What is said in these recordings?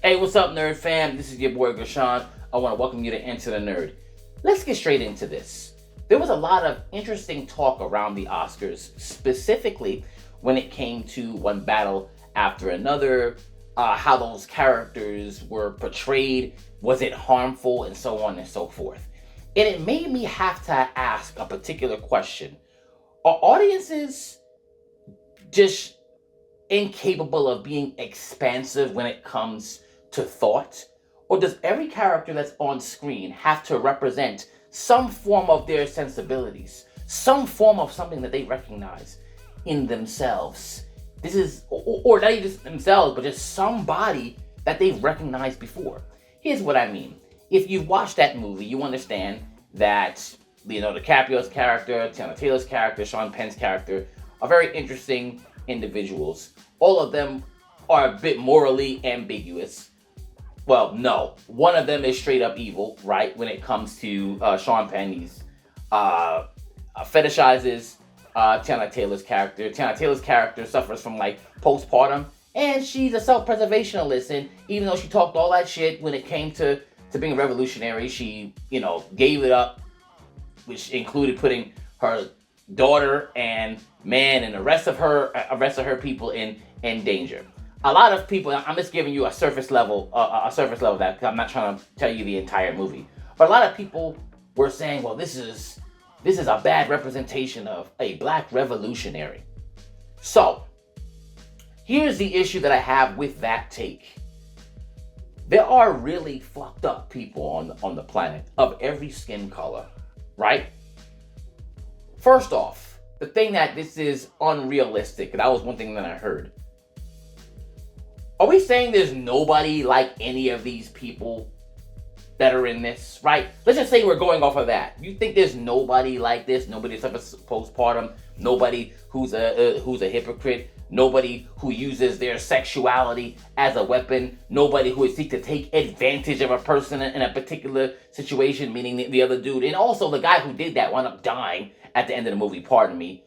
Hey, what's up, Nerd fam? This is your boy Gashan. I want to welcome you to Enter the Nerd. Let's get straight into this. There was a lot of interesting talk around the Oscars, specifically when it came to one battle after another, how those characters were portrayed, was it harmful, and so on and so forth. And it made me have to ask a particular question. Are audiences just incapable of being expansive when it comes to thought? Or does every character that's on screen have to represent some form of their sensibilities, some form of something that they recognize in themselves? This is, or not even just themselves, but just somebody that they've recognized before. Here's what I mean. If you've watched that movie, you understand that Leonardo DiCaprio's character, Tiana Taylor's character, Sean Penn's character are very interesting individuals. All of them are a bit morally ambiguous. Well, no. One of them is straight up evil, right? When it comes to Sean Penn, he's fetishizes Tiana Taylor's character. Tiana Taylor's character suffers from postpartum, and she's a self-preservationalist. And even though she talked all that shit when it came to being revolutionary, she, gave it up, which included putting her daughter and man and the rest of her people in danger. A lot of people, I'm just giving you a surface level of that, because I'm not trying to tell you the entire movie. But a lot of people were saying, well, this is a bad representation of a black revolutionary. So, here's the issue that I have with that take. There are really fucked up people on the planet of every skin color, right? First off, the thing that this is unrealistic, that was one thing that I heard. Are we saying there's nobody like any of these people that are in this, right? Let's just say we're going off of that. You think there's nobody like this? Nobody suffers postpartum? Nobody who's a hypocrite? Nobody who uses their sexuality as a weapon? Nobody who would seek to take advantage of a person in a particular situation, meaning the other dude? And also, the guy who did that wound up dying at the end of the movie. Pardon me.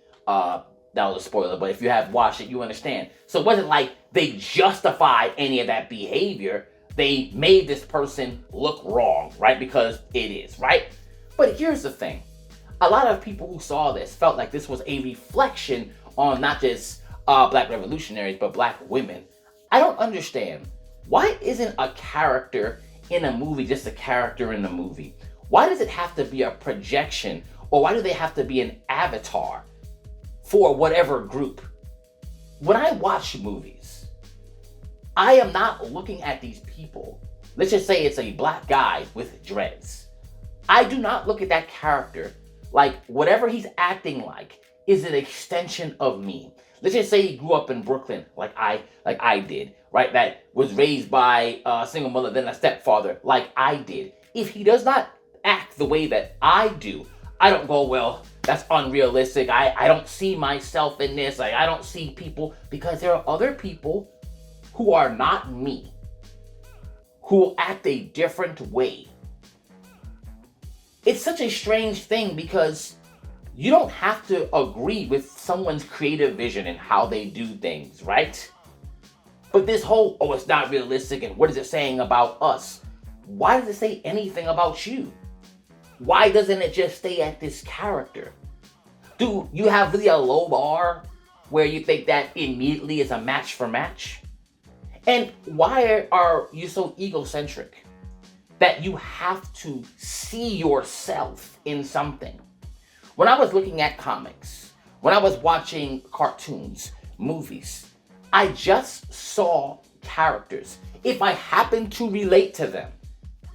That was a spoiler, but if you have watched it, you understand. So it wasn't like they justified any of that behavior. They made this person look wrong, right? Because it is, right? But here's the thing. A lot of people who saw this felt like this was a reflection on not just black revolutionaries, but black women. I don't understand. Why isn't a character in a movie just a character in the movie? Why does it have to be a projection? Or why do they have to be an avatar for whatever group? When I watch movies, I am not looking at these people. Let's just say it's a black guy with dreads. I do not look at that character like whatever he's acting like is an extension of me. Let's just say he grew up in Brooklyn like I did, right? That was raised by a single mother, then a stepfather like I did. If he does not act the way that I do, I don't go, well, that's unrealistic. I don't see myself in this. I don't see people, because there are other people who are not me, who act a different way. It's such a strange thing, because you don't have to agree with someone's creative vision and how they do things, right? But this whole, it's not realistic, and what is it saying about us? Why does it say anything about you? Why doesn't it just stay at this character? Do you have really a low bar where you think that immediately is a match for match? And why are you so egocentric that you have to see yourself in something? When I was looking at comics, when I was watching cartoons, movies, I just saw characters. If I happened to relate to them,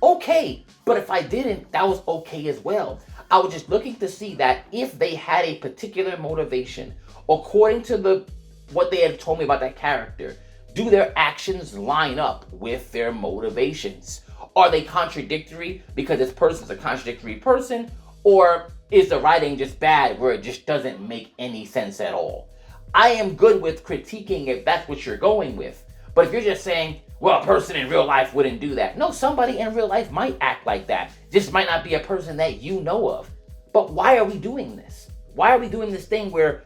okay, but if I didn't, that was okay as well. I was just looking to see that if they had a particular motivation, according to what they had told me about that character, do their actions line up with their motivations? Are they contradictory because this person's a contradictory person? Or is the writing just bad where it just doesn't make any sense at all? I am good with critiquing if that's what you're going with. But if you're just saying, well, a person in real life wouldn't do that. No, somebody in real life might act like that. This might not be a person that you know of. But why are we doing this? Why are we doing this thing where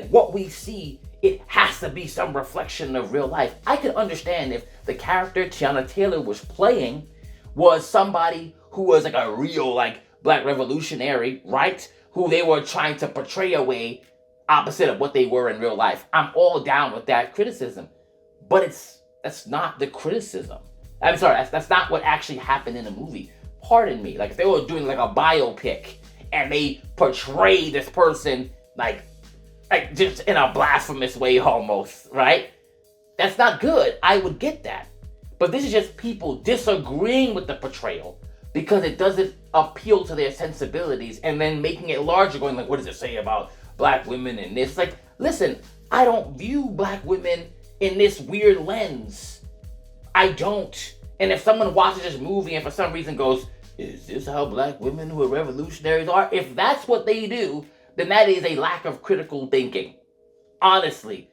what we see it has to be some reflection of real life. I could understand if the character Tiana Taylor was playing was somebody who was like a real like black revolutionary, right? Who they were trying to portray a way opposite of what they were in real life. I'm all down with that criticism. But that's not the criticism. I'm sorry, that's not what actually happened in the movie. Pardon me. Like if they were doing like a biopic and they portray this person like just in a blasphemous way almost, right? That's not good. I would get that. But this is just people disagreeing with the portrayal because it doesn't appeal to their sensibilities and then making it larger, going like, what does it say about black women in this? Like, listen, I don't view black women in this weird lens. I don't. And if someone watches this movie and for some reason goes, is this how black women who are revolutionaries are? If that's what they do, then that is a lack of critical thinking. Honestly.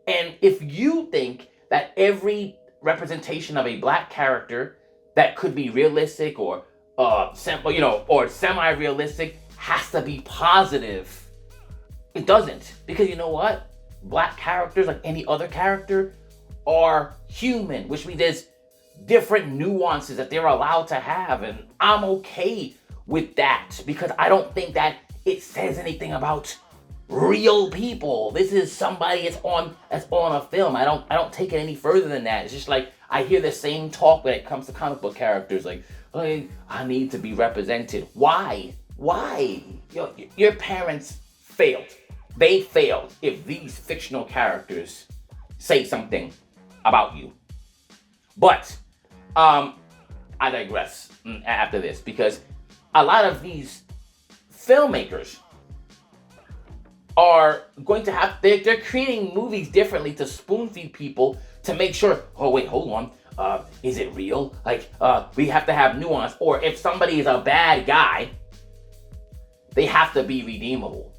And if you think that every representation of a black character that could be realistic or semi-realistic has to be positive, it doesn't. Because you know what? Black characters, like any other character, are human, which means there's different nuances that they're allowed to have, and I'm okay with that because I don't think that it says anything about real people. This is somebody that's on a film. I don't take it any further than that. It's just like I hear the same talk when it comes to comic book characters, like, hey, I need to be represented. Why? Your parents failed. They failed if these fictional characters say something about you. But I digress after this because a lot of these filmmakers are going to have, they're creating movies differently to spoon feed people to make sure, oh wait, hold on, is it real? Like, we have to have nuance. Or if somebody is a bad guy, they have to be redeemable.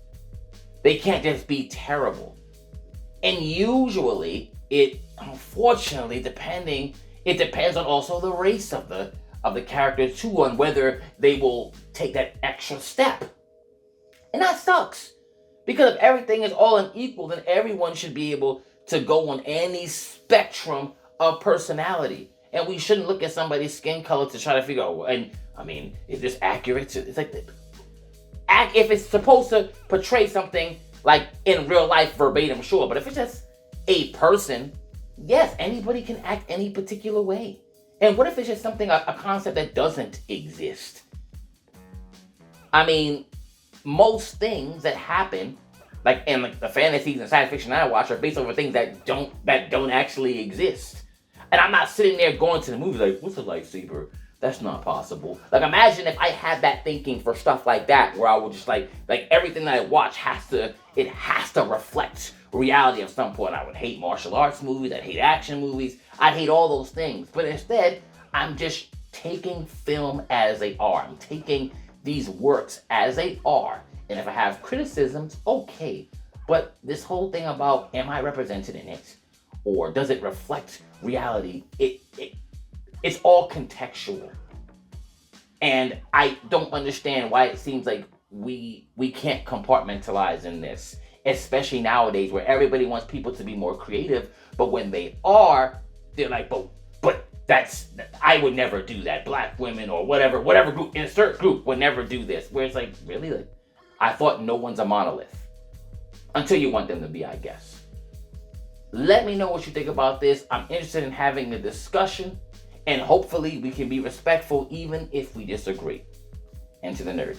They can't just be terrible. And usually, unfortunately, it depends on also the race of the character too, on whether they will take that extra step. And that sucks. Because if everything is all unequal, then everyone should be able to go on any spectrum of personality. And we shouldn't look at somebody's skin color to try to figure out, and I mean, is this accurate? It's like, if it's supposed to portray something like in real life verbatim, sure. But if it's just a person, yes, anybody can act any particular way. And what if it's just something, a concept that doesn't exist? I mean, most things that happen, like in like the fantasies and science fiction I watch, are based over things that don't actually exist. And I'm not sitting there going to the movie like, what's a lightsaber? That's not possible. Like, imagine if I had that thinking for stuff like that, where I would just like everything that I watch has to reflect reality at some point. I would hate martial arts movies, I'd hate action movies, I'd hate all those things. But instead, I'm just taking film as they are. I'm taking these works as they are. And if I have criticisms, okay. But this whole thing about, am I represented in it? Or does it reflect reality? It's all contextual. And I don't understand why it seems like we can't compartmentalize in this. Especially nowadays where everybody wants people to be more creative. But when they are, they're like, but I would never do that. Black women or whatever group, insert group would never do this. Where it's like, really? Like, I thought no one's a monolith. Until you want them to be, I guess. Let me know what you think about this. I'm interested in having a discussion. And hopefully we can be respectful even if we disagree. And to the nerd.